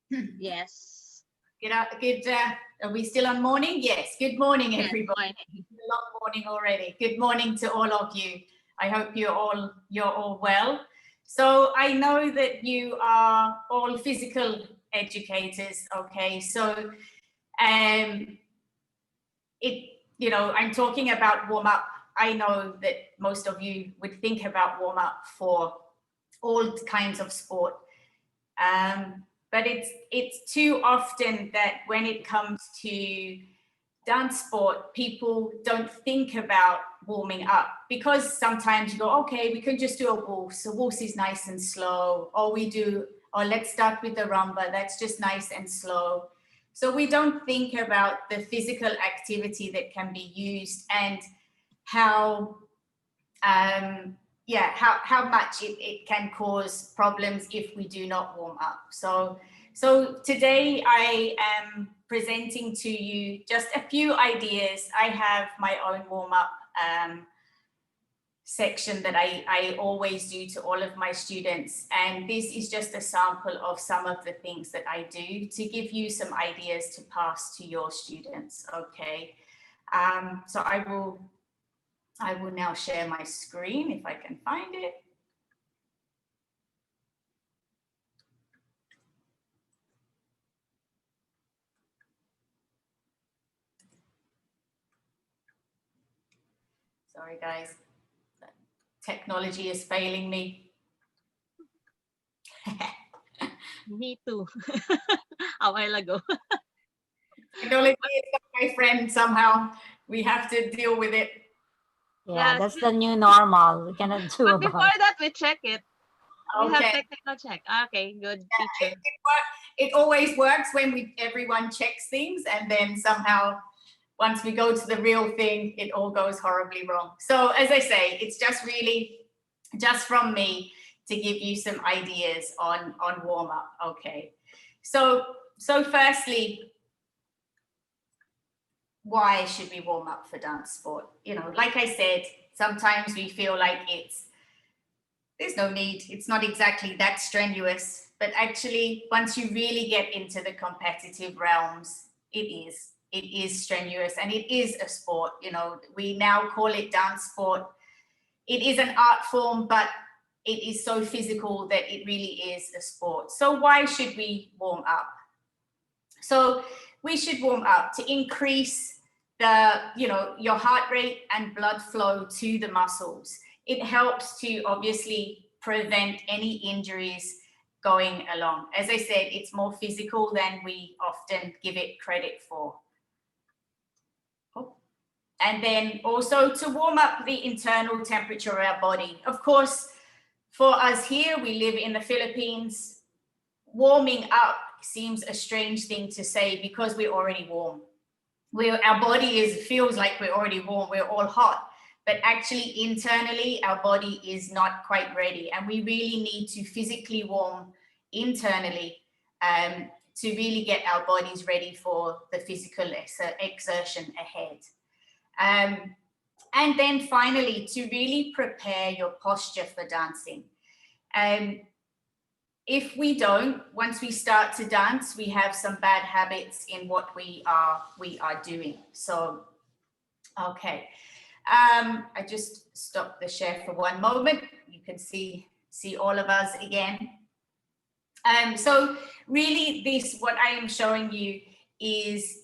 Yes. Are we still on morning? Yes. Good morning, Yes. everybody. Morning. It's a long morning already. Good morning to all of you. I hope you're all well. So I know that you are all physical educators. Okay. So I'm talking about warm up. I know that most of you would think about warm up for all kinds of sport. But it's too often that when it comes to dance sport, people don't think about warming up, because sometimes you go, okay, we can just do a waltz. A waltz is nice and slow, or let's start with the rumba. That's just nice and slow. So we don't think about the physical activity that can be used, and how how much it can cause problems if we do not warm up. So today I am presenting to you just a few ideas. I have my own warm-up section that I always do to all of my students, and this is just a sample of some of the things that I do to give you some ideas to pass to your students. Okay, so I will now share my screen if I can find it. Sorry, guys. Technology is failing me. Me too. A while ago. Technology is not my friend somehow. We have to deal with it. Yeah, Yes. that's the new normal. We cannot do But before about. that, we check it. We have Okay. technical check. Okay, good teacher. It always works when everyone checks things, and then somehow once we go to the real thing, it all goes horribly wrong. So as I say, it's just really just from me to give you some ideas on warm up. Okay. So firstly, why should we warm up for dance sport? Like I said, sometimes we feel like there's no need. It's not exactly that strenuous, but actually, once you really get into the competitive realms, it is strenuous, and it is a sport. We now call it dance sport. It is an art form, but it is so physical that it really is a sport. So why should we warm up? So we should warm up to increase your heart rate and blood flow to the muscles. It helps to obviously prevent any injuries going along. As I said, it's more physical than we often give it credit for. And then also to warm up the internal temperature of our body. Of course, for us here, we live in the Philippines. Warming up seems a strange thing to say because we're already warm. Our body feels like we're already warm, we're all hot, but actually internally our body is not quite ready, and we really need to physically warm internally to really get our bodies ready for the physical exertion ahead. And then finally, to really prepare your posture for dancing. If we don't, once we start to dance, we have some bad habits in what we are doing. So, okay. I just stopped the share for one moment. You can see all of us again. So really what I am showing you is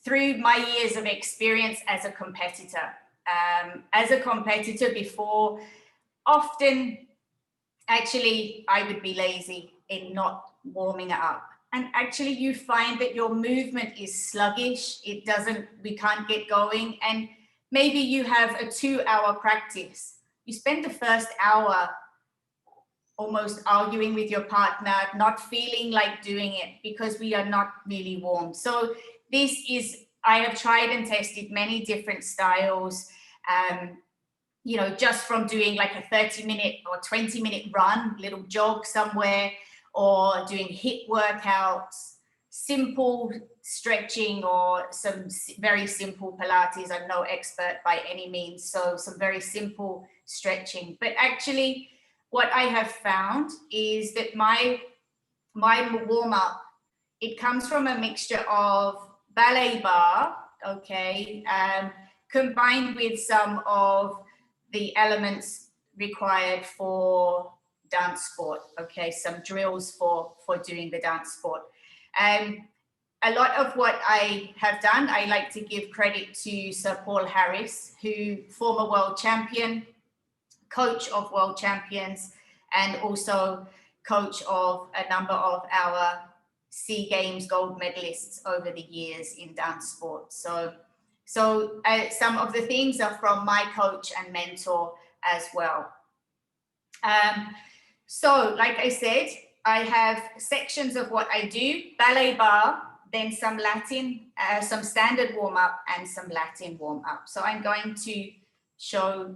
through my years of experience as a competitor. As a competitor before, often actually I would be lazy in not warming up, and actually you find that your movement is sluggish. We can't get going, and maybe you have a 2-hour practice. You spend the first hour almost arguing with your partner, not feeling like doing it because we are not really warm. So I have tried and tested many different styles. Just from doing like a 30-minute or 20-minute run, little jog somewhere, or doing HIIT workouts, simple stretching, or some very simple Pilates. I'm no expert by any means, so some very simple stretching. But actually, what I have found is that my my warm up, it comes from a mixture of ballet bar, okay, combined with some of the elements required for dance sport, okay, some drills for doing the dance sport. A lot of what I have done, I like to give credit to Sir Paul Harris, who former world champion, coach of world champions, and also coach of a number of our SEA Games gold medalists over the years in dance sport. So some of the things are from my coach and mentor as well. So like I said, I have sections of what I do: ballet bar, then some Latin, some standard warm up, and some Latin warm up. So I'm going to show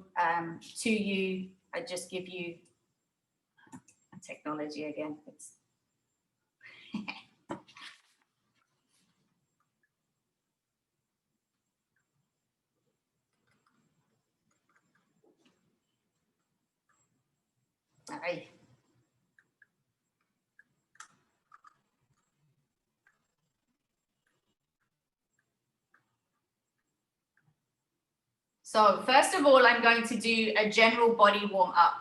to you, I just give you technology again. Aye. So first of all, I'm going to do a general body warm up.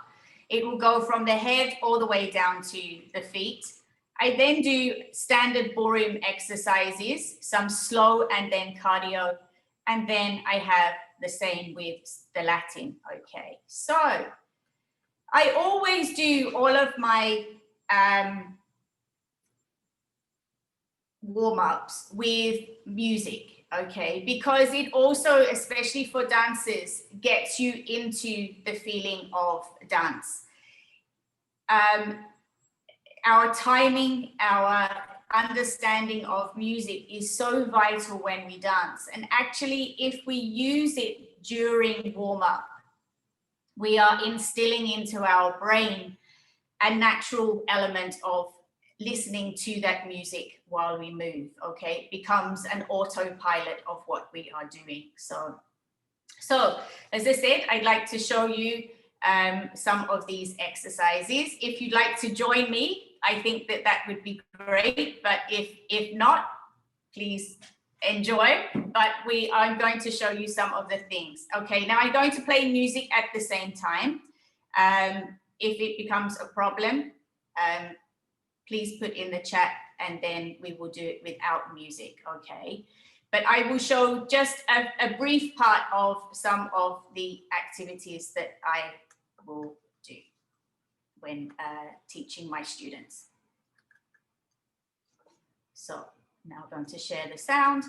It will go from the head all the way down to the feet. I then do standard ballroom exercises, some slow and then cardio. And then I have the same with the Latin, okay. So I always do all of my warm-ups with music, okay, because it also, especially for dancers, gets you into the feeling of dance. Our timing, our understanding of music is so vital when we dance. And actually, if we use it during warm-up, we are instilling into our brain a natural element of listening to that music while we move, okay? It becomes an autopilot of what we are doing. So as I said, I'd like to show you some of these exercises. If you'd like to join me, I think that would be great, but if not, please enjoy. But I'm going to show you some of the things. Okay, now I'm going to play music at the same time. If it becomes a problem, please put in the chat and then we will do it without music, okay? But I will show just a brief part of some of the activities that I will do when teaching my students. So now I'm going to share the sound.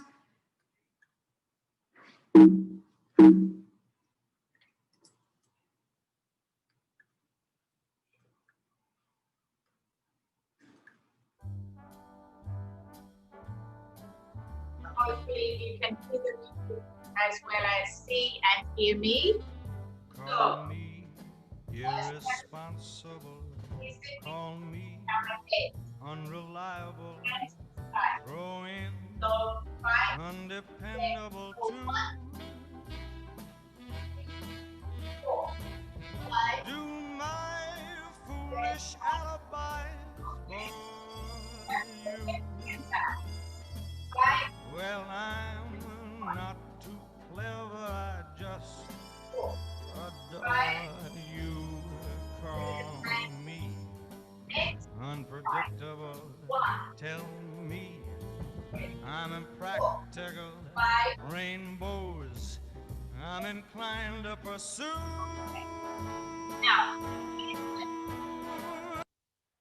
Hopefully you can hear the music as well as see and hear me. Call me irresponsible, call me unreliable, throw in undependable too. Do my foolish alibi for you? Well, I'm not too clever, I just adore you. Call me unpredictable, tell me I'm impractical. Rainbows I'm inclined to pursue.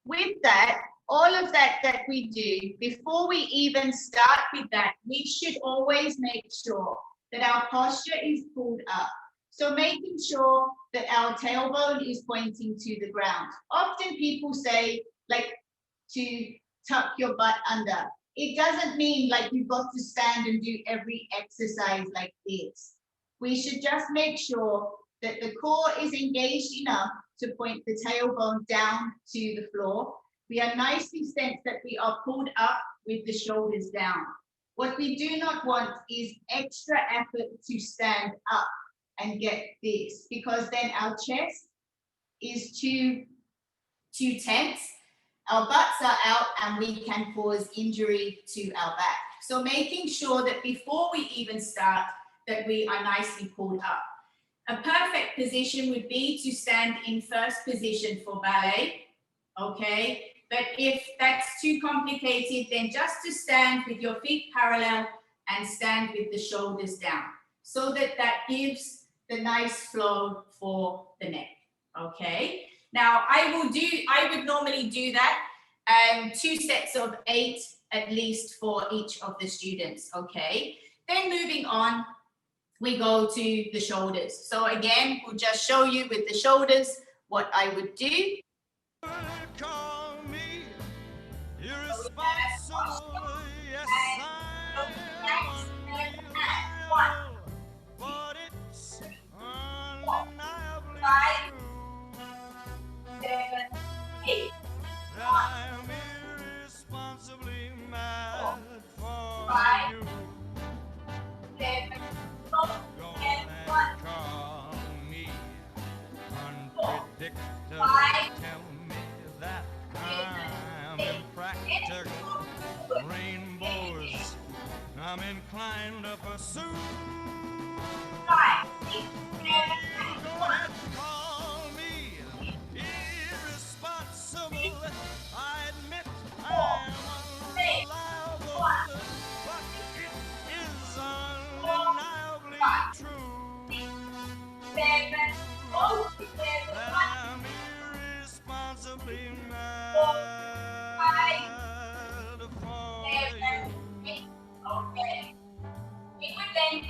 With that, all of that we do, before we even start with that, we should always make sure that our posture is pulled up. So making sure that our tailbone is pointing to the ground. Often people say, like, to tuck your butt under. It doesn't mean like you've got to stand and do every exercise like this. We should just make sure that the core is engaged enough to point the tailbone down to the floor. We are nicely sensed that we are pulled up with the shoulders down. What we do not want is extra effort to stand up and get this, because then our chest is too tense our butts are out and we can cause injury to our back. So making sure that before we even start, that we are nicely pulled up. A perfect position would be to stand in first position for ballet, okay? But if that's too complicated, then just to stand with your feet parallel and stand with the shoulders down, so that that gives the nice flow for the neck, okay? Now, I would normally do that 2 sets of 8 at least for each of the students, okay? Then moving on, we go to the shoulders. So again, we'll just show you with the shoulders what I would do. Call me irresponsible. Yes, I'm unreliable, but it's undeniably true that I'm irresponsibly mad for you. Go and call me unpredictable. Tell me that I'm impractical. Rainbows I'm inclined to pursue. Go and call me irresponsible. I admit I'm unreliable, but it is undeniably true that I'm irresponsibly mad for you. Okay. We would then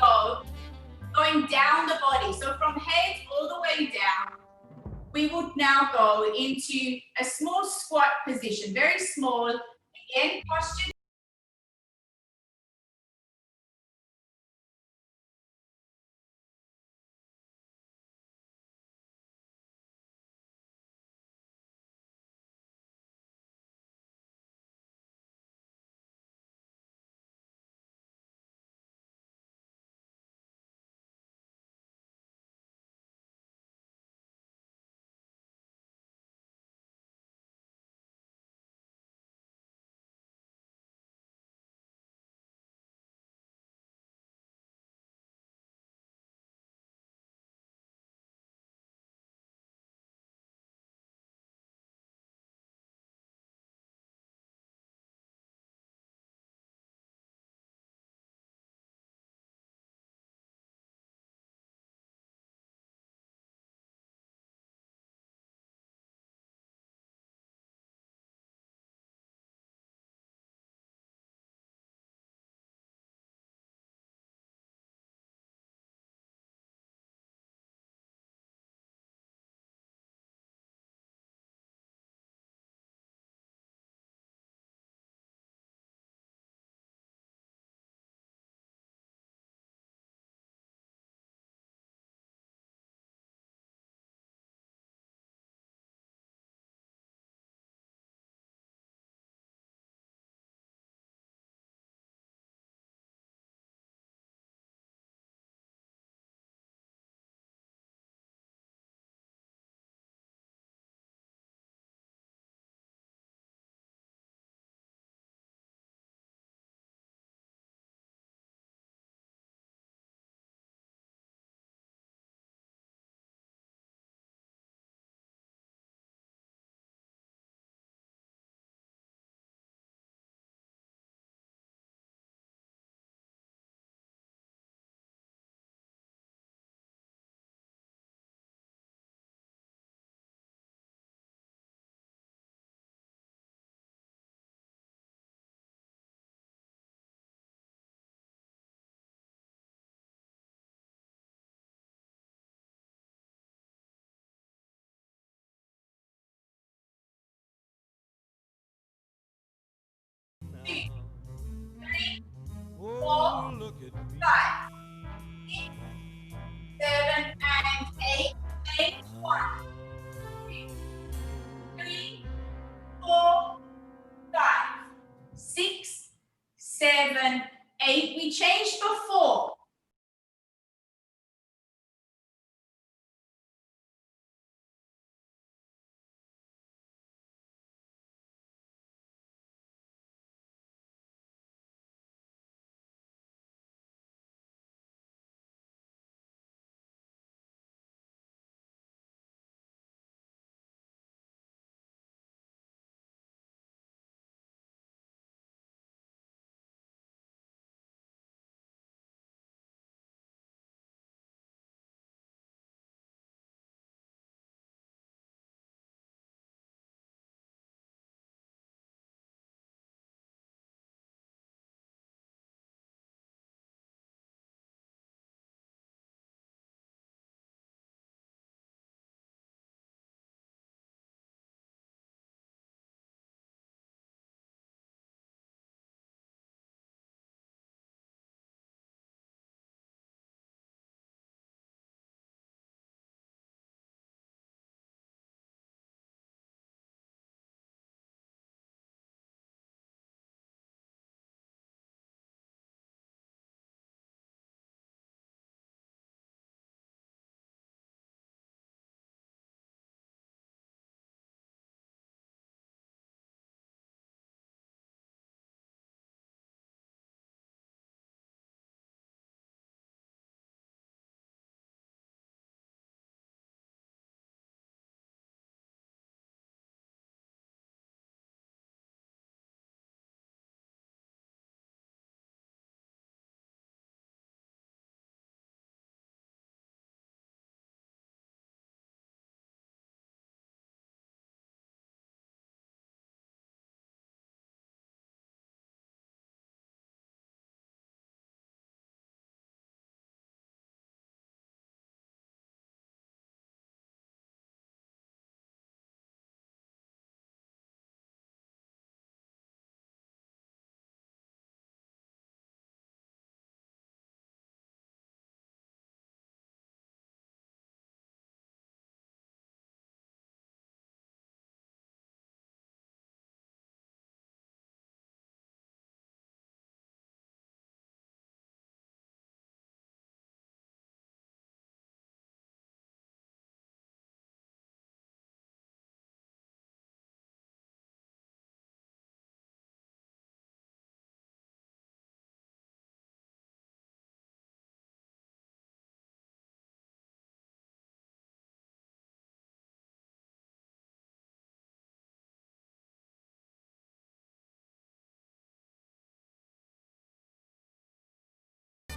going down the body. So from head all the way down, we would now go into a small squat position, very small. Again, posture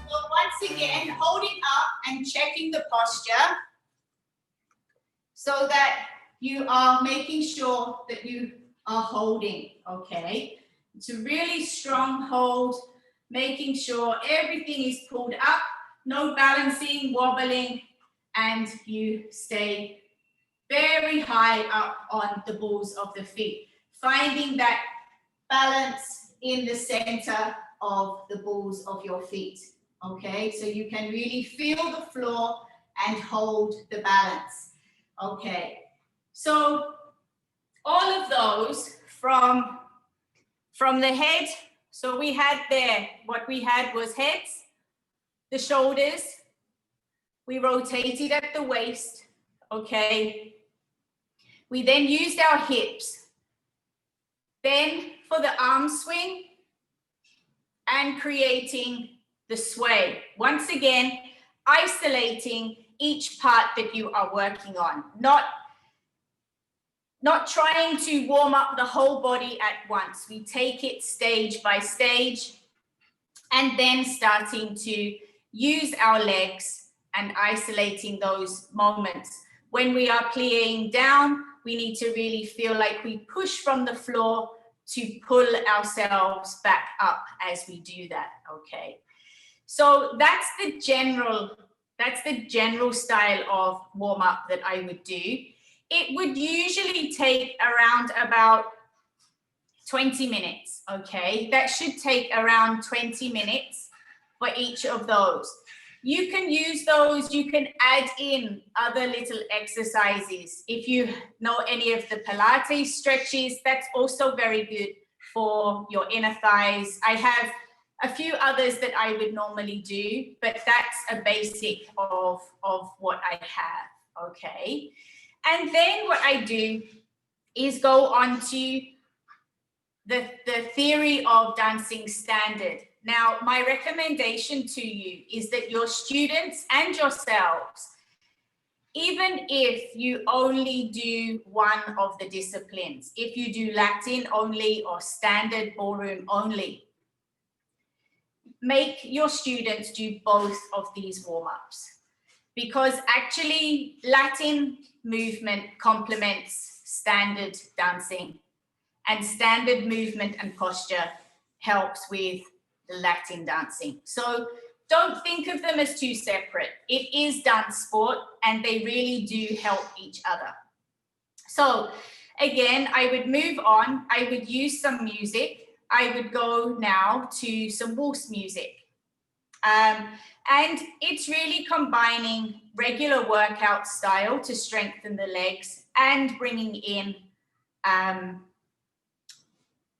So once again, holding up and checking the posture so that you are making sure that you are holding, okay? It's a really strong hold, making sure everything is pulled up, no balancing, wobbling, and you stay very high up on the balls of the feet, finding that balance in the center of the balls of your feet, okay? So you can really feel the floor and hold the balance, okay? So all of those from the head, so we had there, what we had was heads, the shoulders, we rotated at the waist, okay? We then used our hips. Then for the arm swing and creating the sway. Once again, isolating each part that you are working on, not trying to warm up the whole body at once. We take it stage by stage and then starting to use our legs and isolating those moments. When we are playing down, we need to really feel like we push from the floor to pull ourselves back up as we do that, okay? So that's the general style of warm up that I would do. It would usually take around about 20 minutes, okay? That should take around 20 minutes for each of those. You can use those, you can add in other little exercises. If you know any of the Pilates stretches, that's also very good for your inner thighs. I have a few others that I would normally do, but that's a basic of what I have, okay? And then what I do is go on to the theory of dancing standard. Now, my recommendation to you is that your students and yourselves, even if you only do one of the disciplines, if you do Latin only or standard ballroom only, make your students do both of these warm-ups, because actually Latin movement complements standard dancing, and standard movement and posture helps with the Latin dancing. So don't think of them as two separate. It is dance sport and they really do help each other. So again, I would move on. I would use some music. I would go now to some waltz music. And it's really combining regular workout style to strengthen the legs and bringing in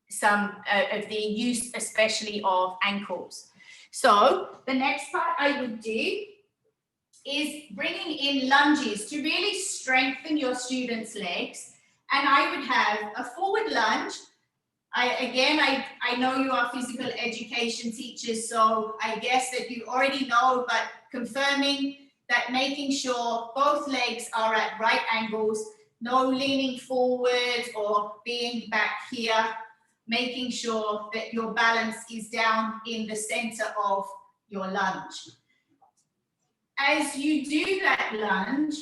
some of the use, especially of ankles. So the next part I would do is bringing in lunges to really strengthen your students' legs. And I would have a forward lunge. I know you are physical education teachers, so I guess that you already know, but confirming that, making sure both legs are at right angles, no leaning forward or being back here, making sure that your balance is down in the center of your lunge. As you do that lunge,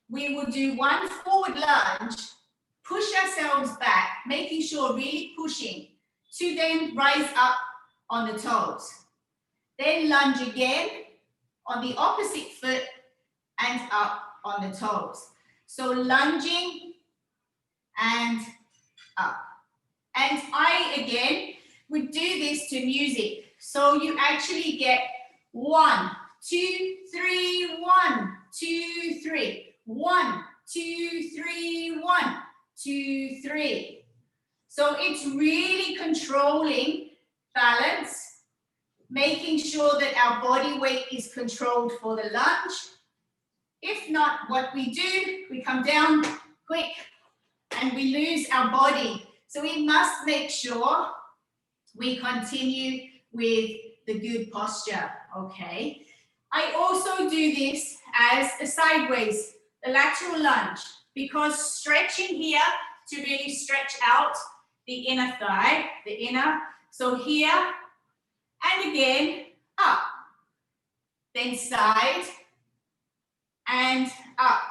we will do one forward lunge, push ourselves back, making sure really pushing to then rise up on the toes. Then lunge again on the opposite foot and up on the toes. So lunging and up. And I, again, would do this to music. So you actually get 1, 2, 3, 1, 2, 3, 1, 2, 3, 1, 2, 3. So it's really controlling balance, making sure that our body weight is controlled for the lunge. If not, what we do, we come down quick and we lose our body. So we must make sure we continue with the good posture, okay? I also do this as a sideways, the lateral lunge, because stretching here to really stretch out the inner thigh, the inner. So here, and again, up, then side, and up.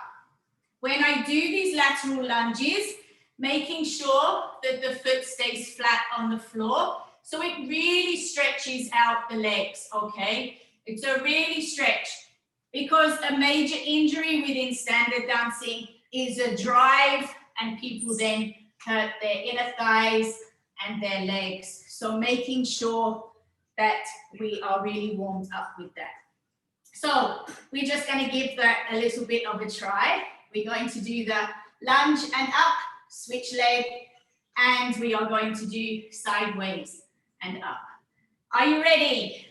When I do these lateral lunges, making sure that the foot stays flat on the floor, so it really stretches out the legs, okay? It's a really stretch, because a major injury within standard dancing is a drive, and people then hurt their inner thighs and their legs. So making sure that we are really warmed up with that. So we're just going to give that a little bit of a try. We're going to do the lunge and up, switch leg, and we are going to do sideways and up. Are you ready?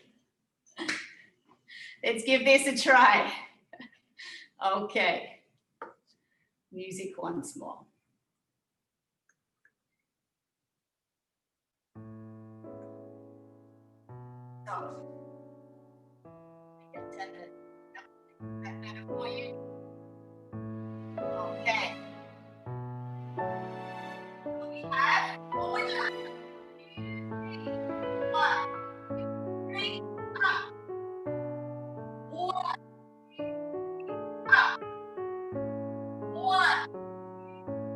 Let's give this a try. Okay. Music once more. So, I can turn it better for you. Okay. So we have forward lunge. 1, 2, 3, up. 1, up. 1,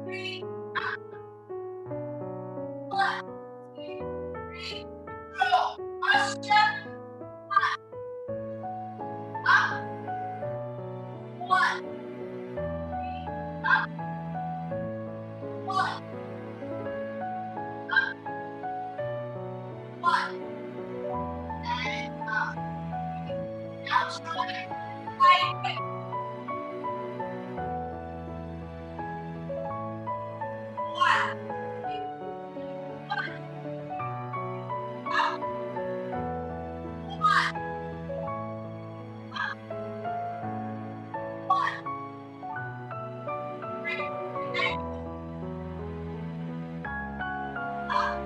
3, up. 1, 2, 3, go. Posture. Up. 1, 3, up. 1, up. 1, and up. Now try sideways. 1, 1, up. 1, up. 1, 3, and up.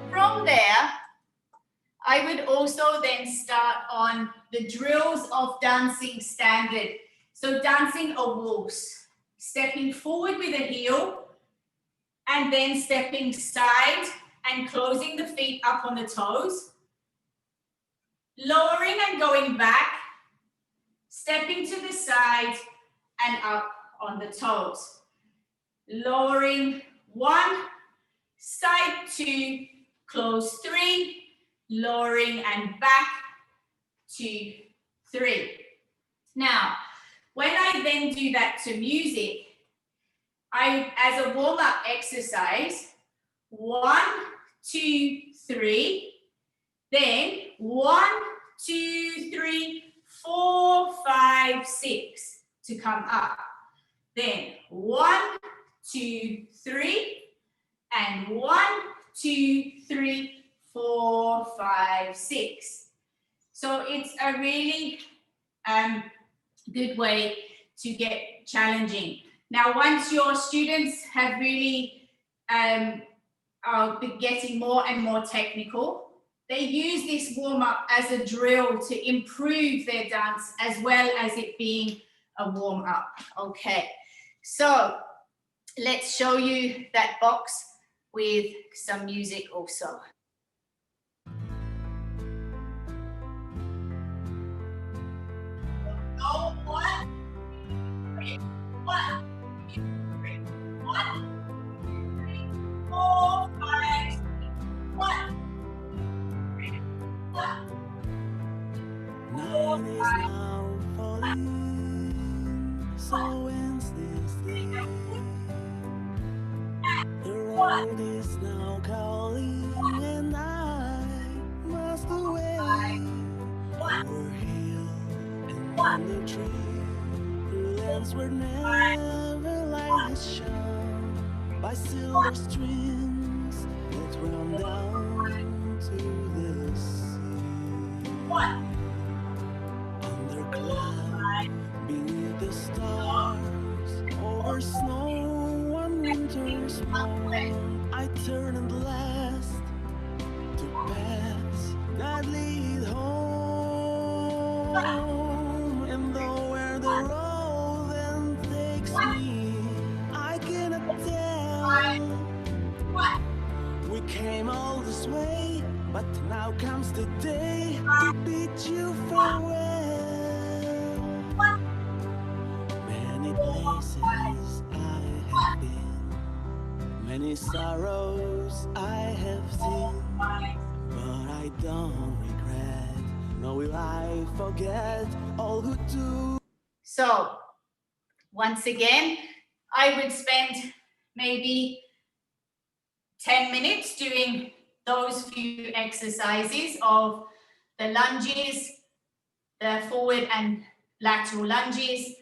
From there, I would also then start on the drills of dancing standard. So dancing a waltz, stepping forward with a heel, and then stepping side and closing the feet up on the toes, lowering and going back, stepping to the side and up on the toes. Lowering 1, side 2, close 3, lowering and back 2, 3. Now, when I then do that to music, as a warm-up exercise, 1, 2, 3, then 1, 2, 3, 4, 5, 6 to come up. Then 1, 2, 3, and 1, 2, 3, 4, 5, 6. So it's a really good way to get challenging. Now, once your students have really are getting more and more technical, they use this warm-up as a drill to improve their dance as well as it being a warm-up. Okay, so let's show you that box with some music also. Go 1, 3, 1, 2, 3, 1, 3, 4, 5, 6, 1, 3, 1. Night is now falling, so ends this day. The road is now calling, and I must away. Over hill and under tree, the lands were never like this shone by silver streams that run down to the sea. Under cloud, beneath the stars, home, and though where the road then takes me, I cannot tell. We came all this way, but now comes the day to bid you farewell. Many places I have been, many sorrows I have seen, but I don't regret, nor will I forget all who do. So once again, I would spend maybe 10 minutes doing those few exercises of the lunges, the forward and lateral lunges,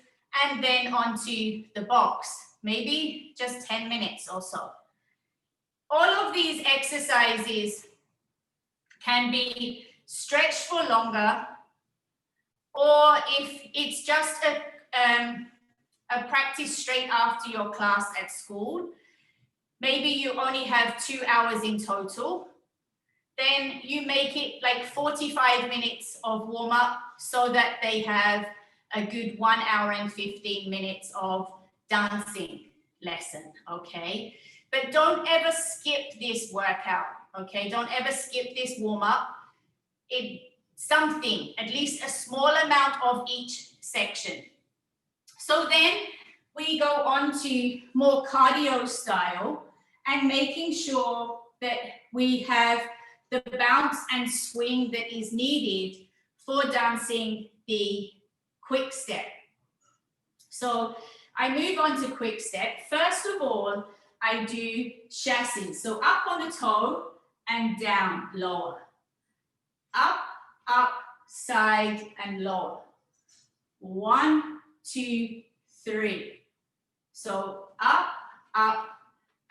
and then onto the box, maybe just 10 minutes or so. All of these exercises can be stretched for longer, or if it's just a practice straight after your class at school, maybe you only have 2 hours in total, then you make it like 45 minutes of warm up so that they have a good 1 hour and 15 minutes of dancing lesson, okay? But don't ever skip this workout, okay? Don't ever skip this warm up. Something, at least a small amount of each section. So then we go on to more cardio style and making sure that we have the bounce and swing that is needed for dancing the quick step. So I move on to quick step. First of all, I do chassés. So up on the toe and down, lower. Up, up, side and lower. 1, 2, 3. So up, up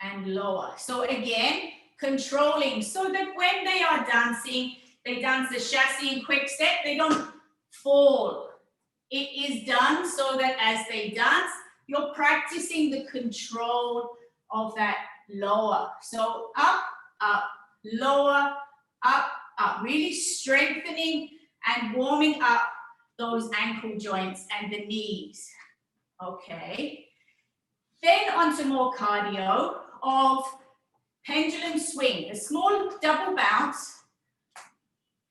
and lower. So again, controlling so that when they are dancing, they dance the chassé and quick step, they don't fall. It is done so that as they dance, you're practicing the control of that lower. So up, up, lower, up, up, really strengthening and warming up those ankle joints and the knees. Okay. Then onto more cardio of pendulum swing, a small double bounce,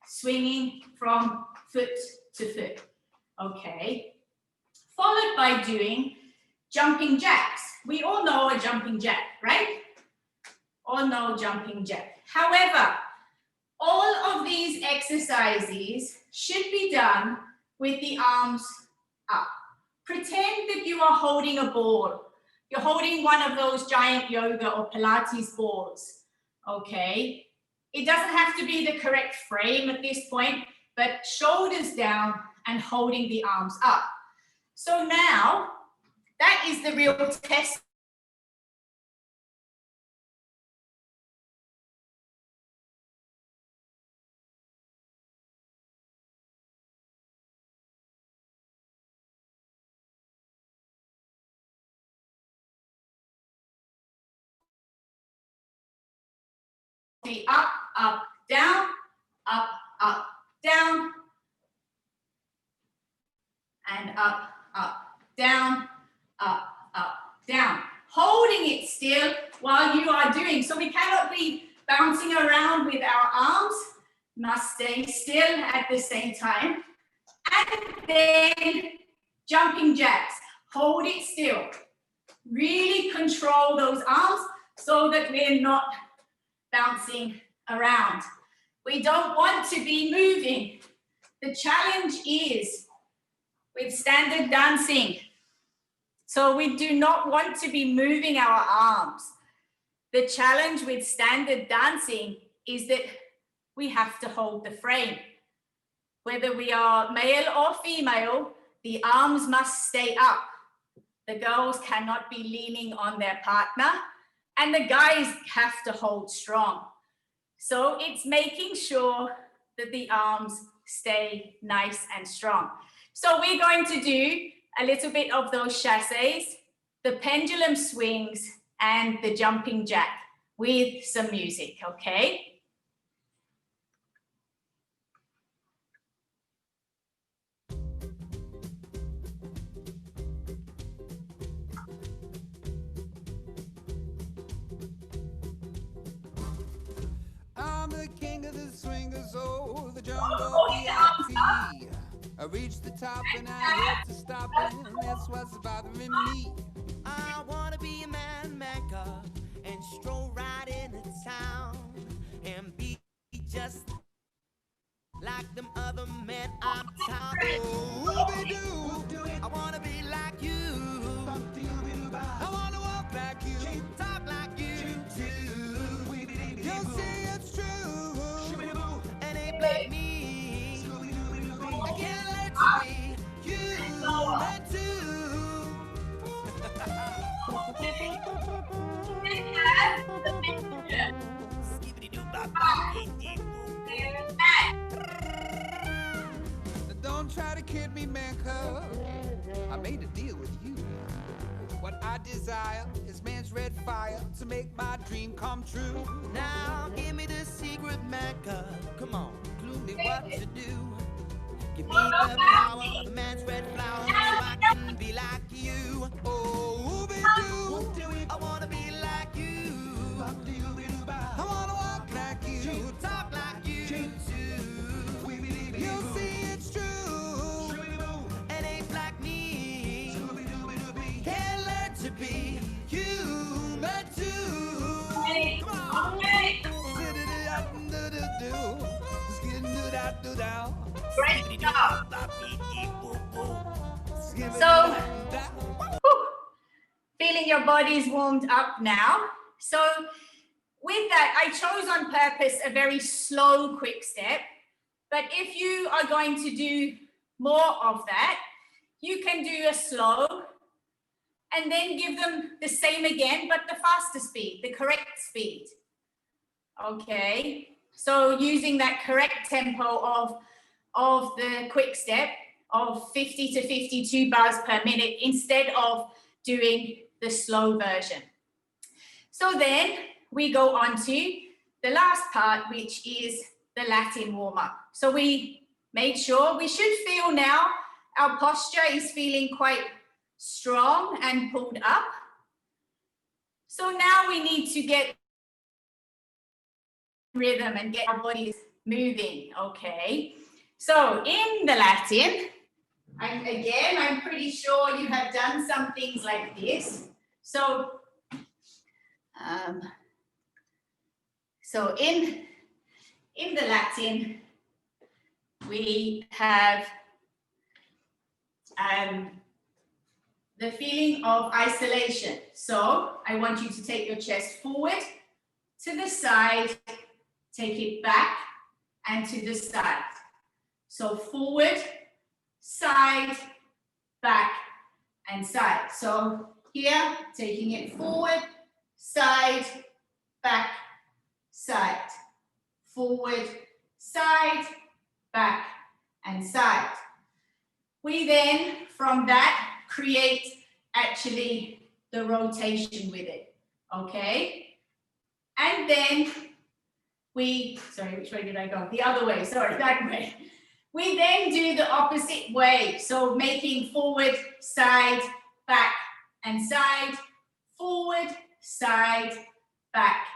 swinging from foot to foot. Okay. Followed by doing jumping jacks. We all know a jumping jack, right? All know jumping jack. However, all of these exercises should be done with the arms up. Pretend that you are holding a ball. You're holding one of those giant yoga or Pilates balls, okay? It doesn't have to be the correct frame at this point, but shoulders down and holding the arms up. So now, that is the real test. Up, up, down, up, up, down, and up, down, up, down. Holding it still while you are doing. So we cannot be bouncing around with our arms, must stay still at the same time. And then jumping jacks, hold it still. Really control those arms so that we're not bouncing around. We don't want to be moving. The challenge is with standard dancing. So we do not want to be moving our arms. The challenge with standard dancing is that we have to hold the frame. Whether we are male or female, the arms must stay up. The girls cannot be leaning on their partner, and the guys have to hold strong. So it's making sure that the arms stay nice and strong. So we're going to do a little bit of those chassés, the pendulum swings, and the jumping jack with some music, okay? I'm the king of the swingers, oh, the jungle VIP. I reached the top and I had to stop, and that's what's bothering me. I wanna be a man maker and stroll right into town and be just like them other men I'm tired of. I wanna be like you. I wanna walk like you, Talk like you too. you'll see it's true. And ain't like me. I can't let you be human too. Don't try to kid me, man, cuz I made a deal with you. What I desire is man's red fire to make my dream come true. Now give me the secret maker. Come on, clue me what to do. Give me the power of a man's red flower so I can be like you. Oh, baby, I wanna be like you. I wanna walk like you, Talk like you too. you'll see it's true. And ain't like me. Can't learn to be human too. Come on. Great job. So, whew, feeling your body's warmed up now. So with that, I chose on purpose a very slow quick step. But if you are going to do more of that, you can do a slow and then give them the same again, but the faster speed, the correct speed. Okay, so using that correct tempo of the quick step of 50 to 52 bars per minute instead of doing the slow version. So then we go on to the last part, which is the Latin warm-up. So we made sure, we should feel now our posture is feeling quite strong and pulled up. So now we need to get rhythm and get our bodies moving, okay? So in the Latin, I'm pretty sure you have done some things like this. So, in the Latin, we have the feeling of isolation. So I want you to take your chest forward, to the side, take it back, and to the side. So forward, side, back, and side. So here, taking it forward, side, back, side. Forward, side, back, and side. We then, from that, create actually the rotation with it, okay? And then sorry, which way did I go? The other way, sorry, that way. We then do the opposite way. So making forward, side, back, and side, forward, side, back,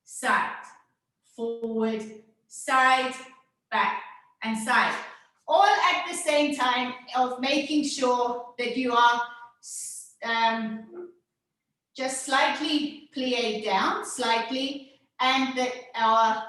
side, forward, side, back, and side. All at the same time of making sure that you are just slightly plié down, slightly, and that our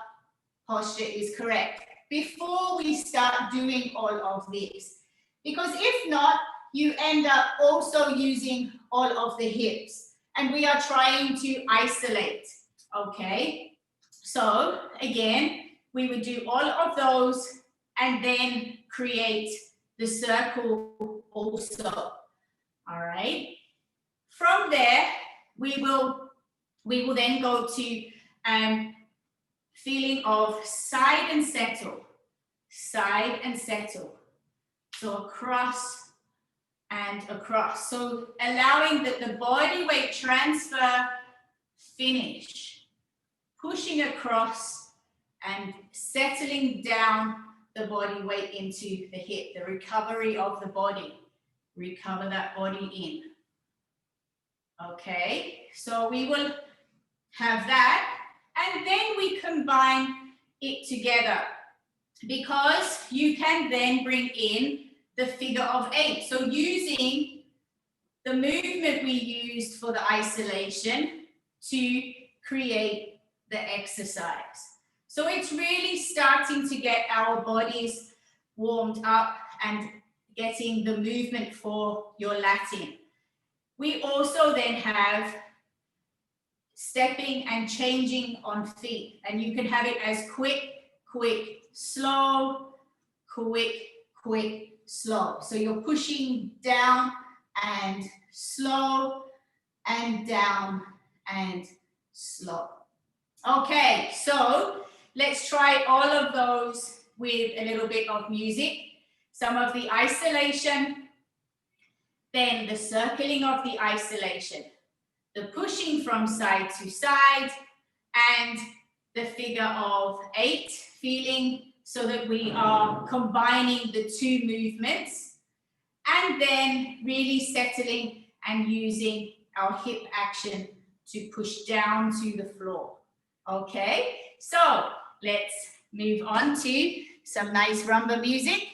posture is correct before we start doing all of this. Because if not, you end up also using all of the hips, and we are trying to isolate, okay? So again, we would do all of those and then create the circle also, all right? From there, we will then go to feeling of side and settle. So across and across. So allowing that the body weight transfer, finish, pushing across and settling down the body weight into the hip, the recovery of the body. Recover that body in. Okay, so we will have that. And then we combine it together, because you can then bring in the figure of 8. So using the movement we used for the isolation to create the exercise. So it's really starting to get our bodies warmed up and getting the movement for your Latin. We also then have stepping and changing on feet, and you can have it as quick, quick, slow, quick, quick, slow. So you're pushing down and slow and down and slow. Okay, so let's try all of those with a little bit of music. Some of the isolation, then the circling of the isolation, the pushing from side to side, and the figure of 8, feeling so that we are combining the two movements, and then really settling and using our hip action to push down to the floor. Okay, so let's move on to some nice rumba music.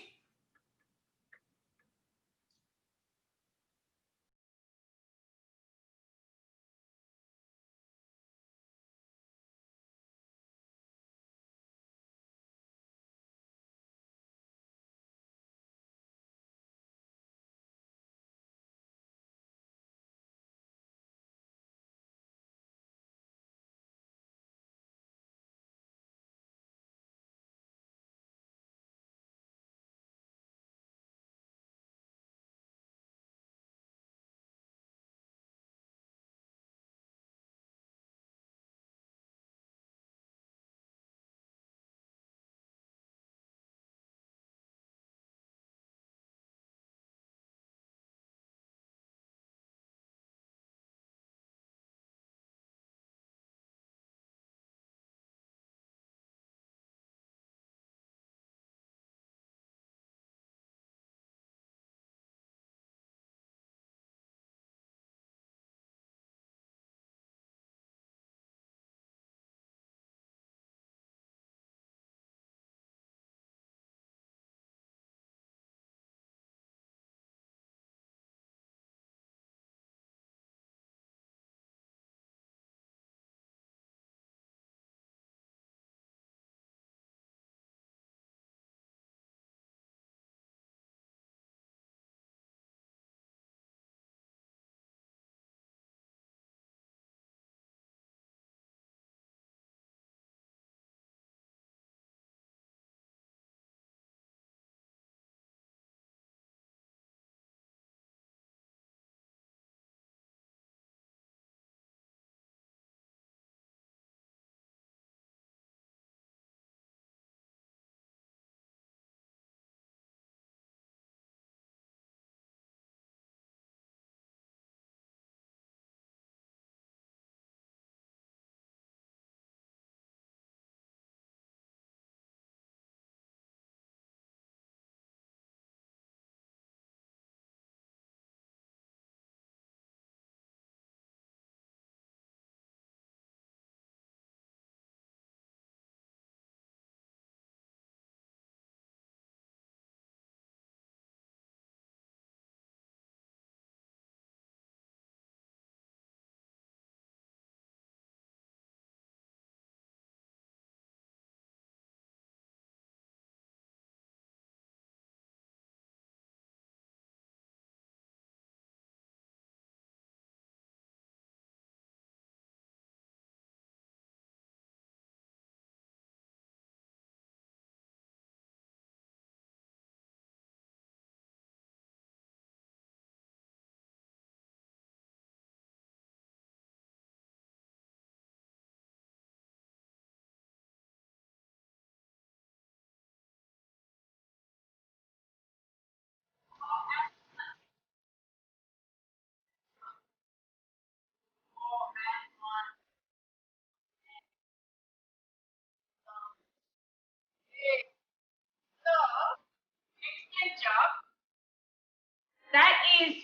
That is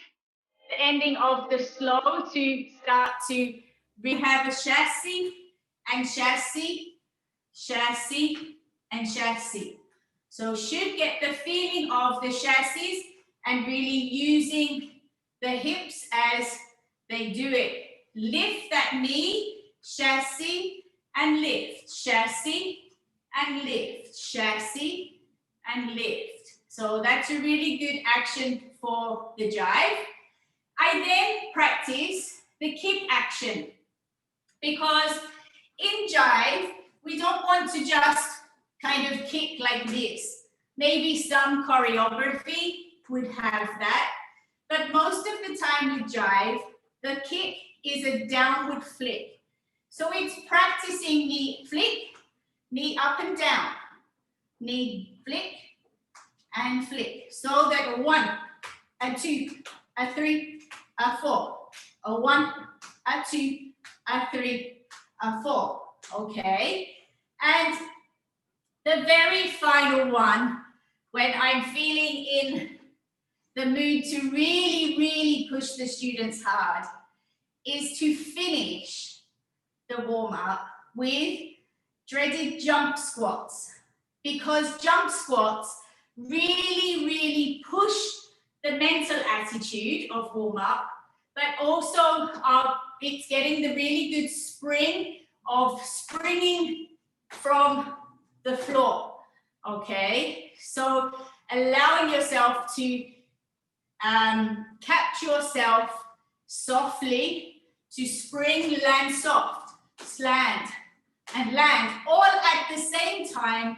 the ending of the slow to start to, we have a chassis and chassis, chassis, and chassis. So should get the feeling of the chassis and really using the hips as they do it. Lift that knee, chassis, and lift, chassis, and lift, chassis, and lift. So that's a really good action for the jive. I then practice the kick action because in jive, we don't want to just kind of kick like this. Maybe some choreography would have that, but most of the time with jive, the kick is a downward flick. So it's practicing knee flick, knee up and down, knee flick and flick. So that a 1, a 2, a 3, a 4, a 1, a 2, a 3, a 4. Okay, and the very final one, when I'm feeling in the mood to really push the students hard, is to finish the warm-up with dreaded jump squats, because jump squats really push the mental attitude of warm-up, but also it's getting the really good spring of springing from the floor, okay? So allowing yourself to catch yourself softly to spring, land soft, slant, and land, all at the same time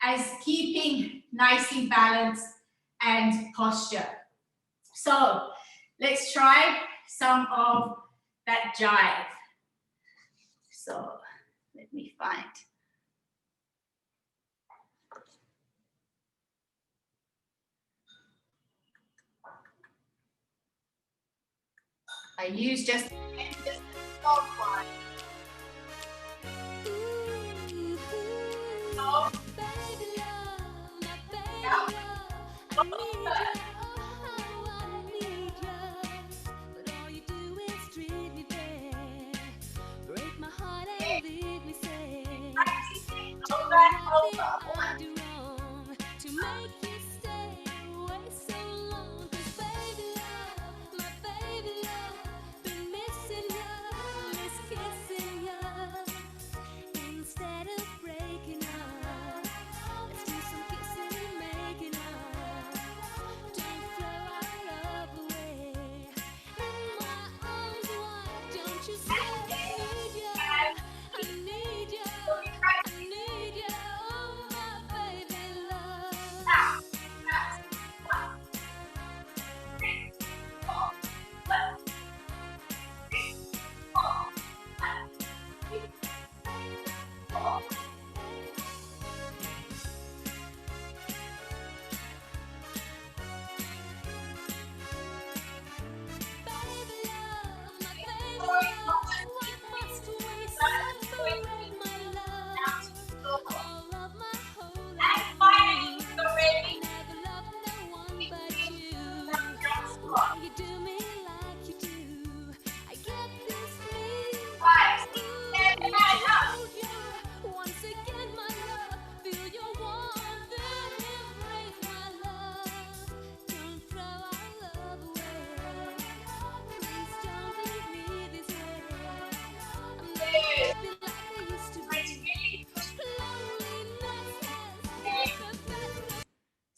as keeping nicely balanced and posture. So let's try some of that jive. So let me find. I use just the top one. So,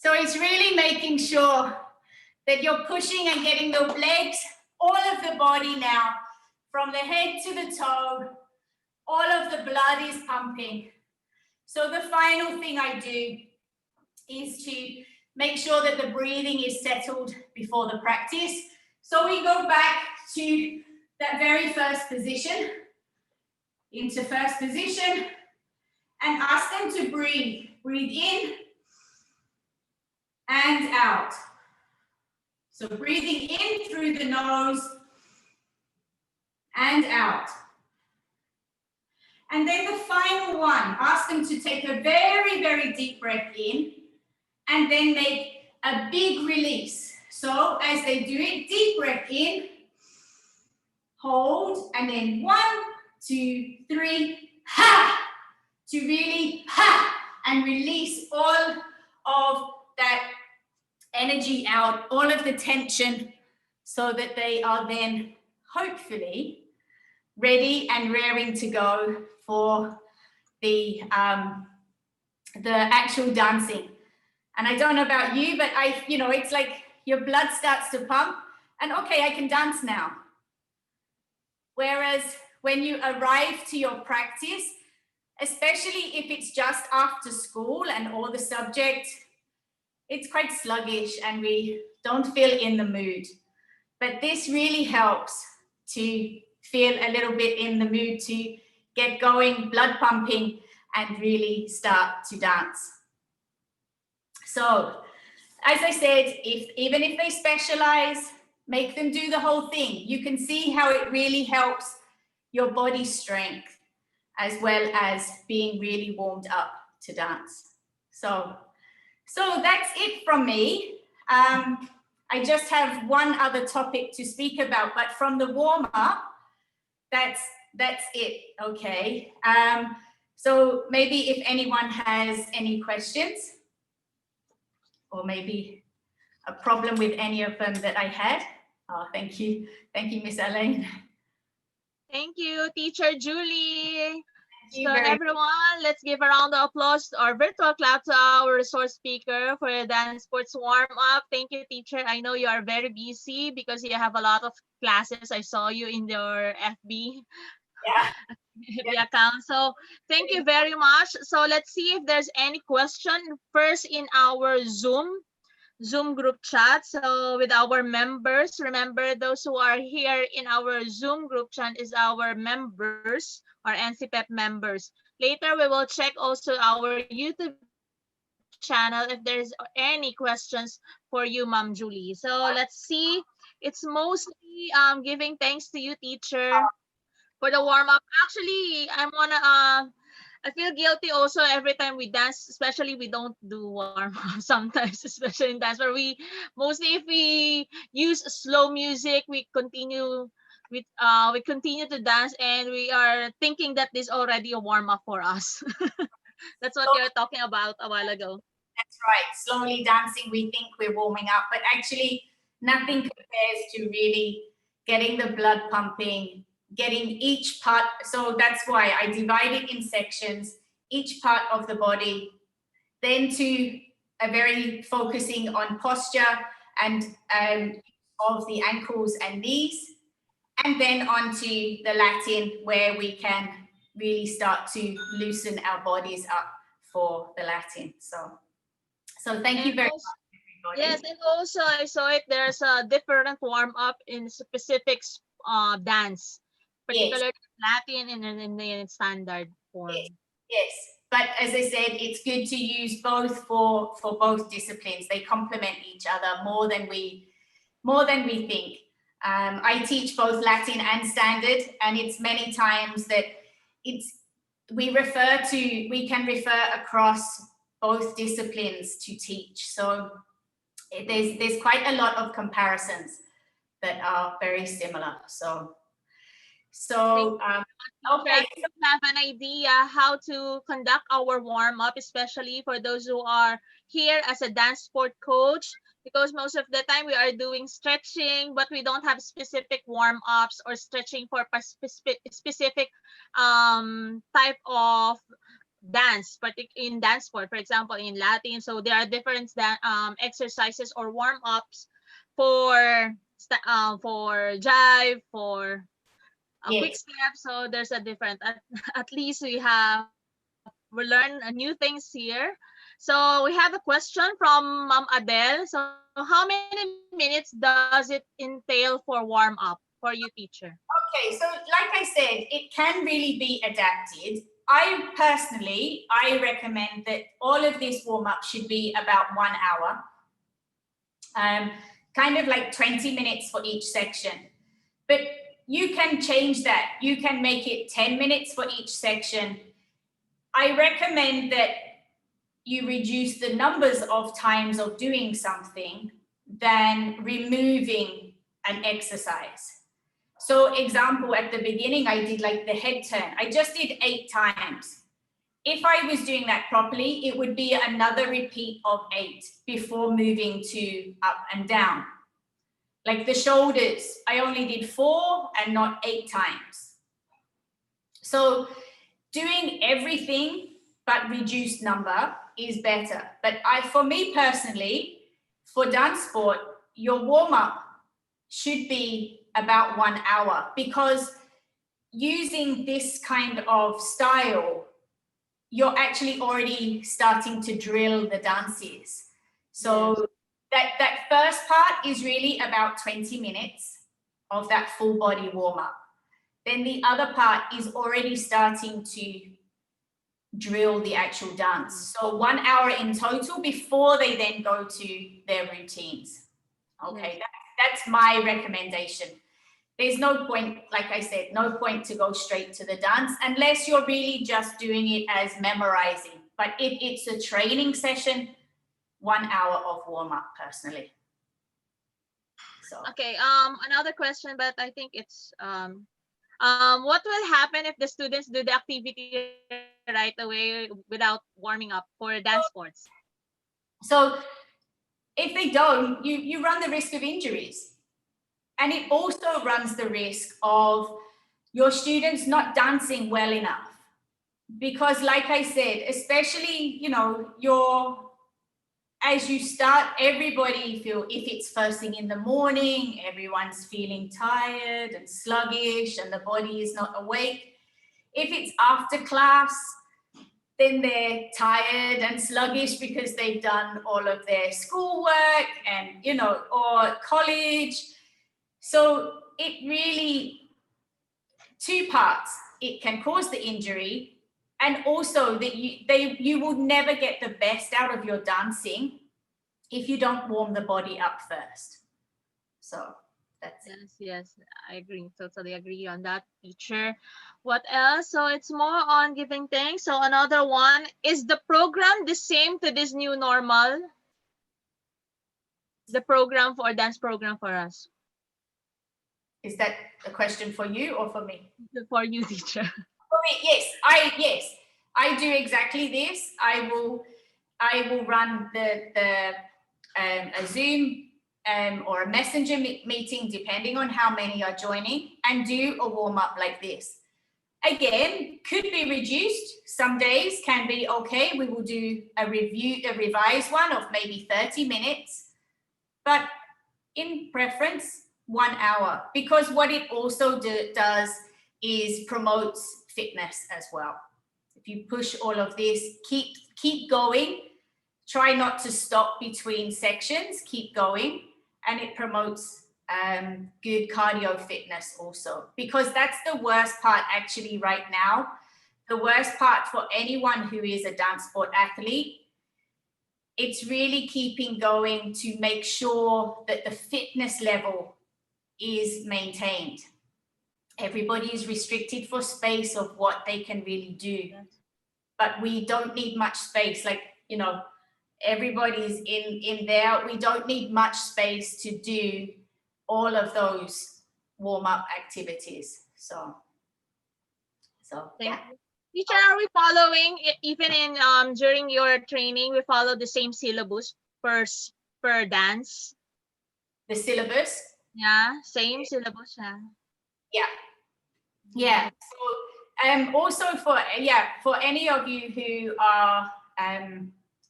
So it's really making sure that you're pushing and getting the legs, all of the body now, from the head to the toe, all of the blood is pumping. So the final thing I do is to make sure that the breathing is settled before the practice. So we go back to that very first position, into first position, and ask them to breathe. Breathe in and out. So breathing in through the nose and out. And then the final one, ask them to take a very deep breath in and then make a big release. So as they do it, deep breath in, hold, and then 1, 2, 3, ha! to really and release all of that energy out, all of the tension, so that they are then hopefully ready and raring to go for the actual dancing. And I don't know about you, but it's like your blood starts to pump and okay, I can dance now. Whereas when you arrive to your practice, especially if it's just after school and all the subject, it's quite sluggish and we don't feel in the mood. But this really helps to feel a little bit in the mood, to get going, blood pumping, and really start to dance. So, as I said, even if they specialize, make them do the whole thing. You can see how it really helps your body strength as well as being really warmed up to dance. So that's it from me. I just have one other topic to speak about, but from the warm-up, that's it, okay? So maybe if anyone has any questions, or maybe a problem with any of them that I had. Oh, thank you, Miss Elaine. Thank you, Teacher Julie. you So very everyone, let's give a round of applause or virtual clap to our resource speaker for the dance sports warm-up. Thank you, teacher. I know you are very busy because you have a lot of classes. I saw you in your FB. Yeah. Account. So thank you very much. So let's see if there's any question first in our Zoom group chat. So with our members, remember those who are here in our Zoom group chat is our members or NCPEP members. Later, we will check also our YouTube channel if there's any questions for you, Ma'am Julie. So let's see. It's mostly giving thanks to you, teacher, for the warm-up. Actually, I feel guilty also every time we dance, especially we don't do warm-up sometimes, especially in dance where mostly if we use slow music, we continue to dance and we are thinking that this is already a warm-up for us. That's what you're talking about a while ago. That's right. Slowly dancing, we think we're warming up, but actually nothing compares to really getting the blood pumping, getting each part. So that's why I divide it in sections, each part of the body, then to a very focusing on posture and of the ankles and knees, and then onto the Latin where we can really start to loosen our bodies up for the Latin. So thank you very much, everybody. Yes, and also I saw it. There's a different warm up in specific dance, particularly Latin and in the standard form. Yes, but as I said, it's good to use both for both disciplines. They complement each other more than we think. I teach both Latin and standard, and it's many times that we can refer across both disciplines to teach. So there's quite a lot of comparisons that are very similar. So okay. We have an idea how to conduct our warm-up, especially for those who are here as a dance sport coach, because most of the time we are doing stretching, but we don't have specific warm-ups or stretching for specific type of dance, in dance sport, for example, in Latin. So there are different exercises or warm-ups for jive, for a quick step. So there's a different, at least we learn new things here. So we have a question from Ma'am Adele. So how many minutes does it entail for warm up for you, teacher? Okay, so like I said, it can really be adapted. I recommend that all of this warm up should be about 1 hour. Kind of like 20 minutes for each section. But you can change that. You can make it 10 minutes for each section. I recommend that you reduce the numbers of times of doing something than removing an exercise. So example, at the beginning, I did like the head turn. I just did 8 times. if I was doing that properly, it would be another repeat of 8 before moving to up and down. Like the shoulders, I only did 4 and not 8 times. So doing everything but reduced number is better. But for me personally, for dance sport, your warm-up should be about 1 hour, because using this kind of style, you're actually already starting to drill the dances. So that first part is really about 20 minutes of that full body warm-up. Then the other part is already starting to drill the actual dance. So 1 hour in total before they then go to their routines. Okay, that's my recommendation. There's no point, like I said, no point to go straight to the dance unless you're really just doing it as memorizing. But if it's a training session, 1 hour of warm-up personally. So Okay, another question, but I think it's what will happen if the students do the activity right away without warming up for dance sports? So if they don't, you run the risk of injuries. And it also runs the risk of your students not dancing well enough. Because like I said, especially, you know, as you start, everybody feel, if it's first thing in the morning, everyone's feeling tired and sluggish and the body is not awake. If it's after class, then they're tired and sluggish because they've done all of their schoolwork and, you know, or college. So it really, 2 parts. It can cause the injury, and also that you will never get the best out of your dancing if you don't warm the body up first. So that's it. Yes, I agree. Totally agree on that, teacher. What else? So it's more on giving thanks. So another one, is the program the same to this new normal? The program for dance program for us. Is that a question for you or for me? For you, teacher. For me, yes, I do exactly this. I will run a Zoom or a messenger meeting, depending on how many are joining, and do a warm up like this. Again, could be reduced. Some days can be okay. We will do a revised one of maybe 30 minutes, but in preference, 1 hour, because what it also does is promotes fitness as well. If you push all of this, keep going, try not to stop between sections, keep going, and it promotes good cardio fitness also, because that's the worst part actually right now. The worst part for anyone who is a dance sport athlete, it's really keeping going to make sure that the fitness level is maintained. Everybody is restricted for space of what they can really do, but we don't need much space. Like, you know, everybody's in there. We don't need much space to do all of those warm-up activities. So Thank yeah. you. Teacher, are we following, even in during your training, we follow the same syllabus per dance? The syllabus. Yeah, same syllabus. Yeah. So also for any of you who are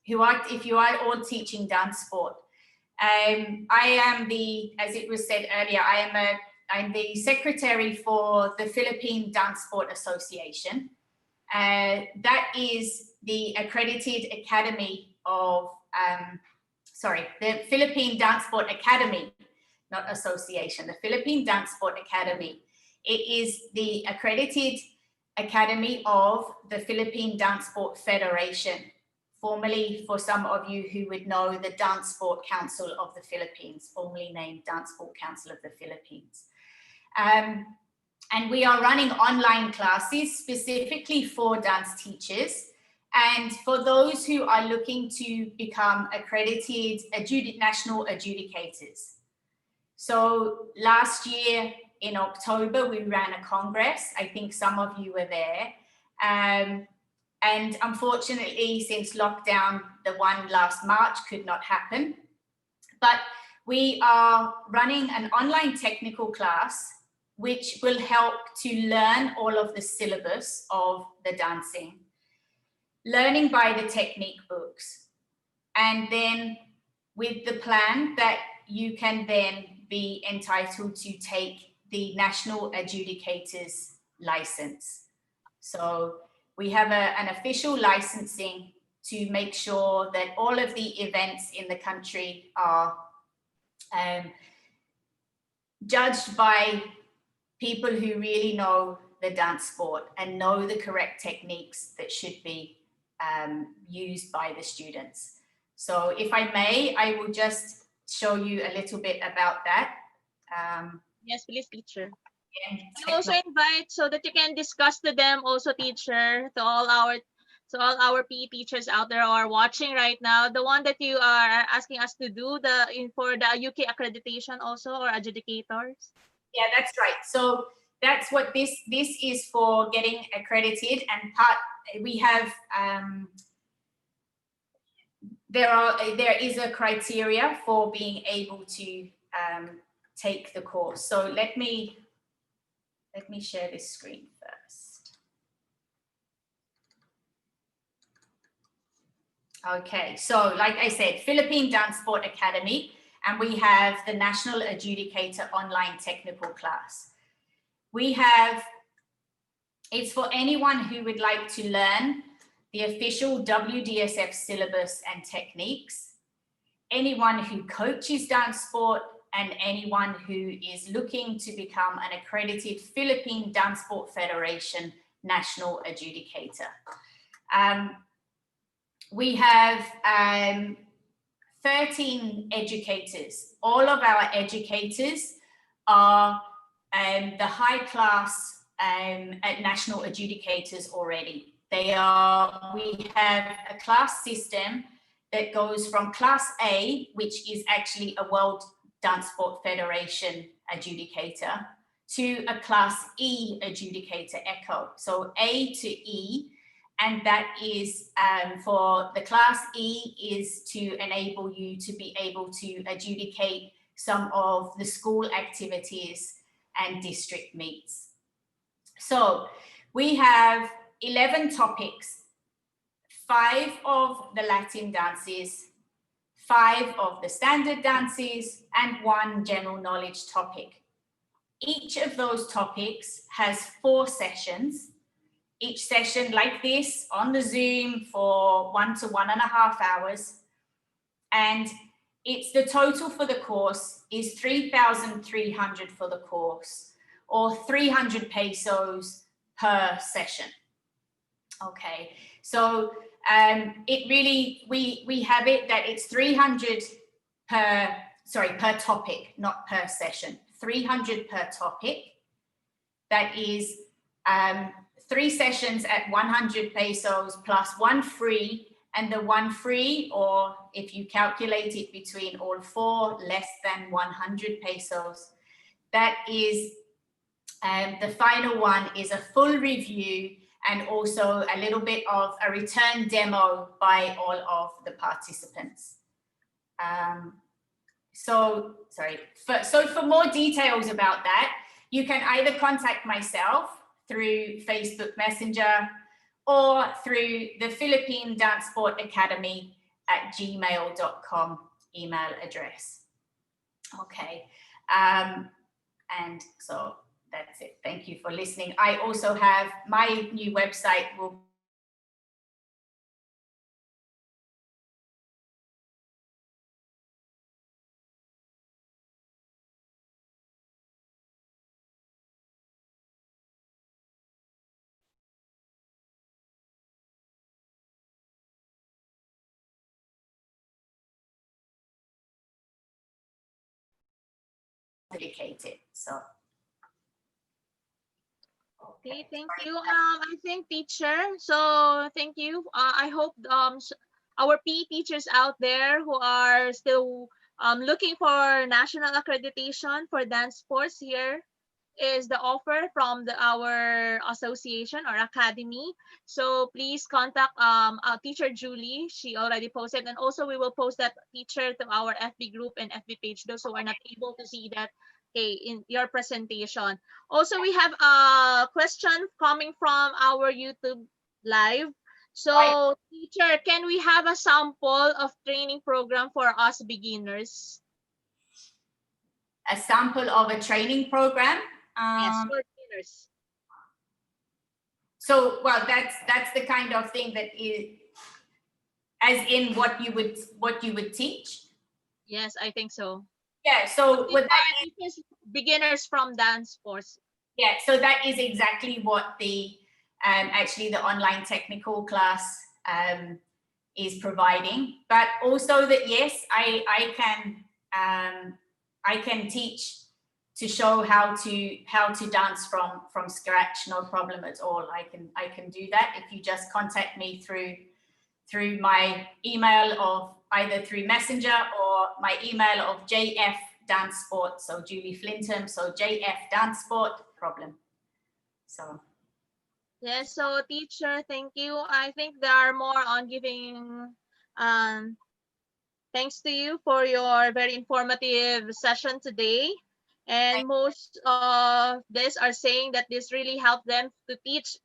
if you are all teaching dance sport, I am as it was said earlier, I'm the secretary for the Philippine Dance Sport Association. That is the accredited academy of the Philippine Dance Sport Academy, not association, the Philippine Dance Sport Academy. It is the accredited academy of the Philippine Dance Sport Federation, formerly, for some of you who would know, the Dance Sport Council of the Philippines, formerly named Dance Sport Council of the Philippines. And we are running online classes specifically for dance teachers and for those who are looking to become accredited national adjudicators. So last year in October, we ran a congress. I think some of you were there. And And unfortunately, since lockdown, the one last March could not happen. But we are running an online technical class which will help to learn all of the syllabus of the dancing, learning by the technique books, and then with the plan that you can then be entitled to take the National Adjudicators license. So we have an official licensing to make sure that all of the events in the country are judged by people who really know the dance sport and know the correct techniques that should be used by the students. So if I may, I will just show you a little bit about that. Yes, please, teacher. And And also invite so that you can discuss to them also, teacher, to all our PE teachers out there who are watching right now, the one that you are asking us to do for the UK accreditation also, or adjudicators. Yeah, that's right. So that's what this is for, getting accredited. And we have there is a criteria for being able to take the course. So let me share this screen first. Okay, so like I said, Philippine Dance Sport Academy, and we have the National Adjudicator online technical class. It's for anyone who would like to learn the official WDSF syllabus and techniques, anyone who coaches dance sport, and anyone who is looking to become an accredited Philippine Dance Sport Federation National Adjudicator. We have 13 educators. All of our educators are the high class at national adjudicators already. We have a class system that goes from class A, which is actually a World Dance Sport Federation adjudicator, to a class E adjudicator, ECHO. So A to E, and that is for the class E is to enable you to be able to adjudicate some of the school activities and district meets. So we have 11 topics, 5 of the Latin dances, 5 of the standard dances, and 1 general knowledge topic. Each of those topics has 4 sessions. Each session like this on the Zoom for 1 to 1.5 hours. And it's the total for the course is 3,300 for the course, or 300 pesos per session. Okay, so it really, we have it that it's 300 per topic, not per session, 300 per topic. That is 3 sessions at 100 pesos plus 1 free, and the 1 free, or if you calculate it between all 4, less than 100 pesos. That is, the final one is a full review and also a little bit of a return demo by all of the participants. So for more details about that, you can either contact myself through Facebook Messenger or through the Philippine Dance Sport Academy at gmail.com email address. Okay, and so that's it. Thank you for listening. I also have my new website will dedicate it. So Okay, thank you. I think, teacher, so thank you. I hope our PE teachers out there who are still looking for national accreditation for dance sports here is the offer from our association or academy. So please contact our teacher Julie. She already posted, and also we will post that teacher to our FB group and FB page. Those who are not able to see that, okay, in your presentation. Also, we have a question coming from our YouTube live. So, teacher, can we have a sample of training program for us beginners? A sample of a training program. Yes, for beginners. So, well, that's the kind of thing that is, as in what you would teach. Yes, I think so. Yeah. So what that is beginners from dance sports. Yeah. So that is exactly what the actually the online technical class is providing. But also that yes, I can teach to show how to dance from scratch, no problem at all. I can do that if you just contact me through my email of either through Messenger or my email of JF Dance Sport. So Julie Flintham, so JF Dance Sport, problem. So yes, so teacher, thank you. I think there are more on giving thanks to you for your very informative session today. And most of this are saying that this really helped them to teach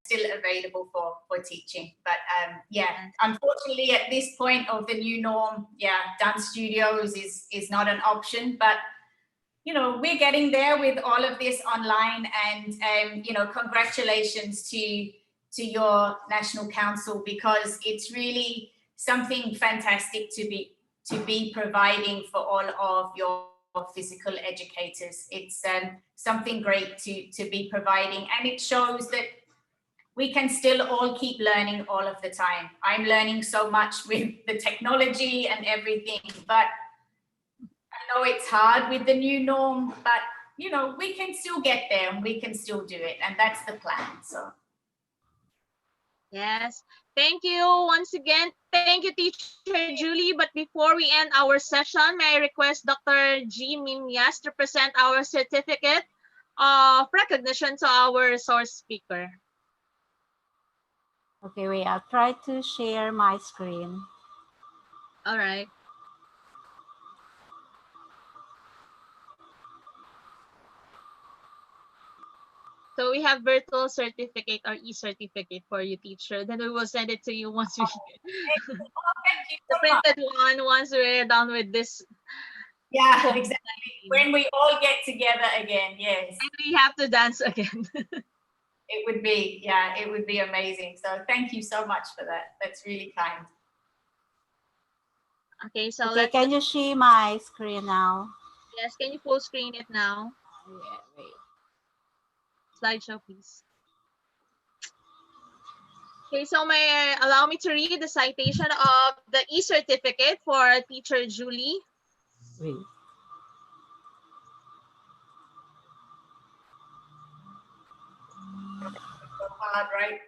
still available for teaching, but yeah, unfortunately at this point of the new norm, yeah, dance studios is not an option, but you know, we're getting there with all of this online, and you know, congratulations to your national council, because it's really something fantastic to be providing for all of your physical educators. It's something great to be providing, and it shows that we can still all keep learning all of the time. I'm learning so much with the technology and everything, but I know it's hard with the new norm, but you know, we can still get there and we can still do it. And that's the plan. So yes, thank you once again. Thank you, teacher Julie. But before we end our session, may I request Dr. G. Minyas to present our certificate of recognition to our resource speaker. Okay, wait, I'll try to share my screen. All right. So we have virtual certificate or e-certificate for you, teacher. Then we will send it to you once we thank you the so much. printed one once we're done with this. Yeah, exactly. When we all get together again, yes. And we have to dance again. It would be, yeah, it would be amazing. So thank you so much for that. That's really kind. Okay, so Okay, can you see my screen now? Yes, can you full screen it now? Yeah, wait. Slideshow, please. Okay, so may allow me to read the citation of the e-certificate for teacher Julie. Wait. So hard, right?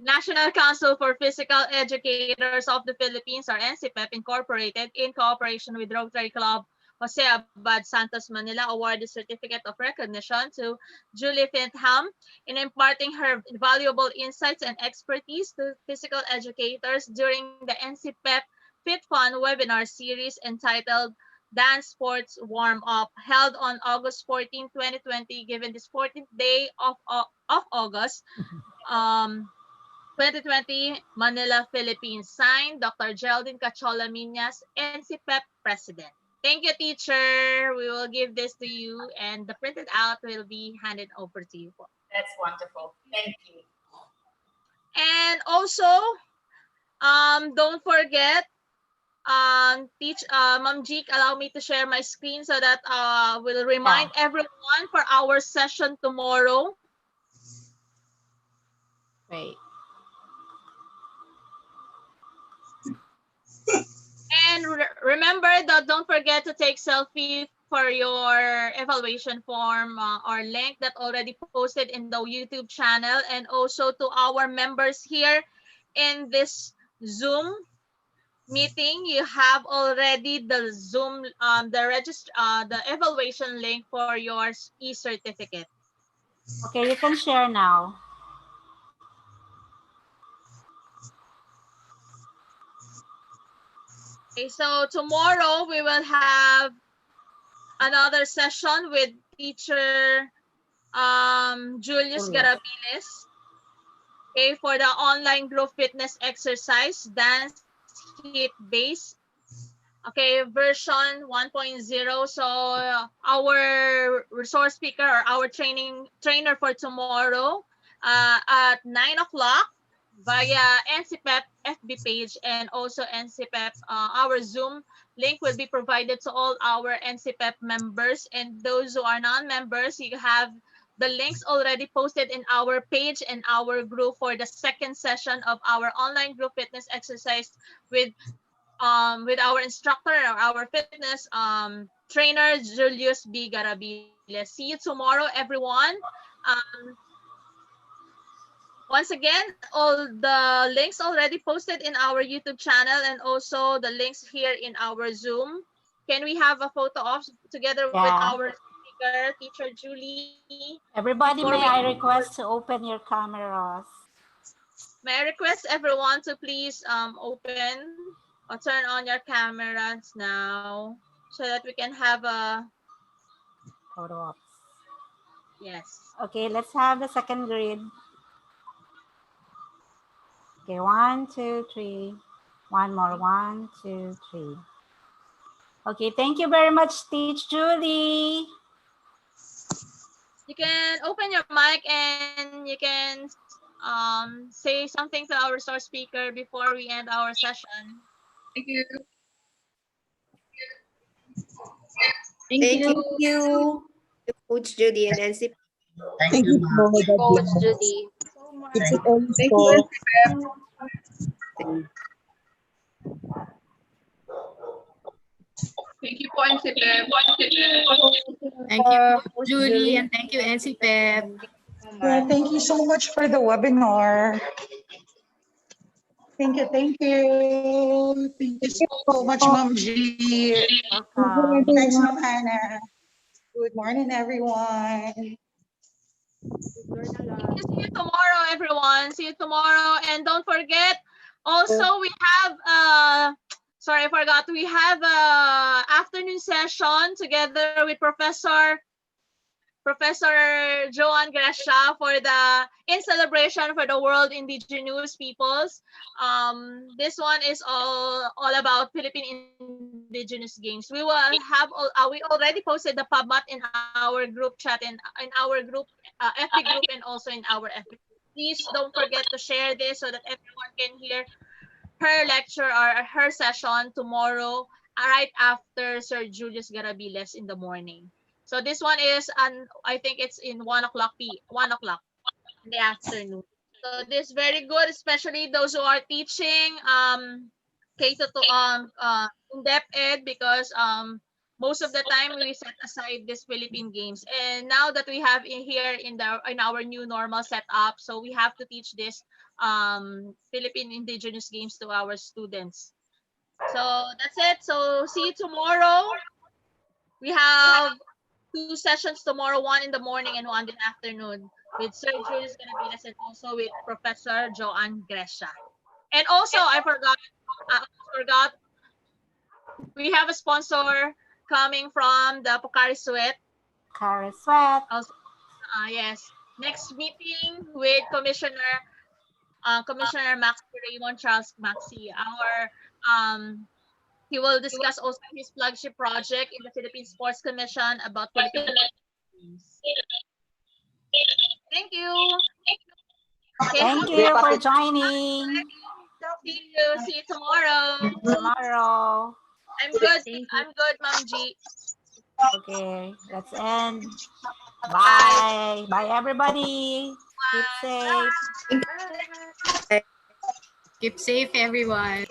National Council for Physical Educators of the Philippines, or NCPEP Incorporated, in cooperation with Rotary Club Jose Abad Santos Manila, award the certificate of recognition to Julie Flintham in imparting her valuable insights and expertise to physical educators during the NCPEP Fit Fun webinar series entitled Dance Sports Warm Up, held on August 14, 2020, given this 14th day of August 2020, Manila, Philippines. Signed, Dr. Geraldine Cachola Minyas, NCPEP President. Thank you, teacher. We will give this to you, and the printed out will be handed over to you. That's wonderful. Thank you. And also, don't forget, Ma'am Jeek, allow me to share my screen so that we'll remind everyone for our session tomorrow. Wait. And remember that don't forget to take selfie for your evaluation form or link that already posted in the YouTube channel, and also to our members here in this Zoom. meeting, you have already the Zoom, the evaluation link for your e-certificate. Okay, you can share now. Okay, so tomorrow we will have another session with teacher Julius Garabiles. Okay, for the online group fitness exercise, dance hit base. Okay, version 1.0. So our resource speaker or our trainer for tomorrow at 9 o'clock via NCPEP FB page, and also NCPEP, our Zoom link will be provided to all our NCPEP members, and those who are non-members, you have the links already posted in our page and our group for the second session of our online group fitness exercise with our instructor or our fitness trainer Julius B. Garabiles. See you tomorrow, everyone. Once again, all the links already posted in our YouTube channel, and also the links here in our Zoom. Can we have a photo op together with Yeah. our speaker, Teacher Julie? Everybody, Before may we- I request to open your cameras? May I request everyone to please open or turn on your cameras now so that we can have a, Photo ops. yes. Okay, let's have the second grid. Okay, 1, 2, 3. One more, 1, 2, 3. Okay, thank you very much, Teach Julie. You can open your mic and you can say something to our resource speaker before we end our session. Thank you. Thank you, Coach Judy and Nancy. Thank you, Coach Judy. It's always Thank po. you. Thank you po, NCPEP. Thank you, Julie, and thank you, NCPEP. Yeah, thank you so much for the webinar. Thank you, thank you. Thank you so much, Ma'am G. Welcome. Thanks, Ma'am Hannah. Good morning, everyone. See you tomorrow, everyone. See you tomorrow. And don't forget, also we have sorry, I forgot. We have a afternoon session together with Professor Joan Gracia for the in celebration for the World Indigenous Peoples. This one is all about Philippine Indigenous Games. We will have we already posted the PubMat in our group chat and in our group FB group, and also in our FB. Please don't forget to share this so that everyone can hear her lecture or her session tomorrow right after Sir Julius Garabiles in the morning. So this one is, I think it's in 1 o'clock in the afternoon. So this very good, especially those who are teaching K to in-depth ed, because most of the time we set aside this Philippine Games, and now that we have here in our new normal setup, so we have to teach this Philippine Indigenous Games to our students. So that's it. So see you tomorrow. We have 2 sessions tomorrow, one in the morning and one in the afternoon, with Sir Julius Garabiles and also with Professor Joan Gracia. And also, I forgot, we have a sponsor coming from the Pocari Sweat. Pocari Sweat. Also, yes. Next meeting with Commissioner Maxi Raymond Charles Maxi. He will discuss also his flagship project in the Philippine Sports Commission about Philippine games. Thank you. Okay, Thank you for joining See you tomorrow. tomorrow. I'm good. I'm good, Ma'am G. Okay, let's end. Bye. Bye, everybody. Keep safe. Keep safe, everyone.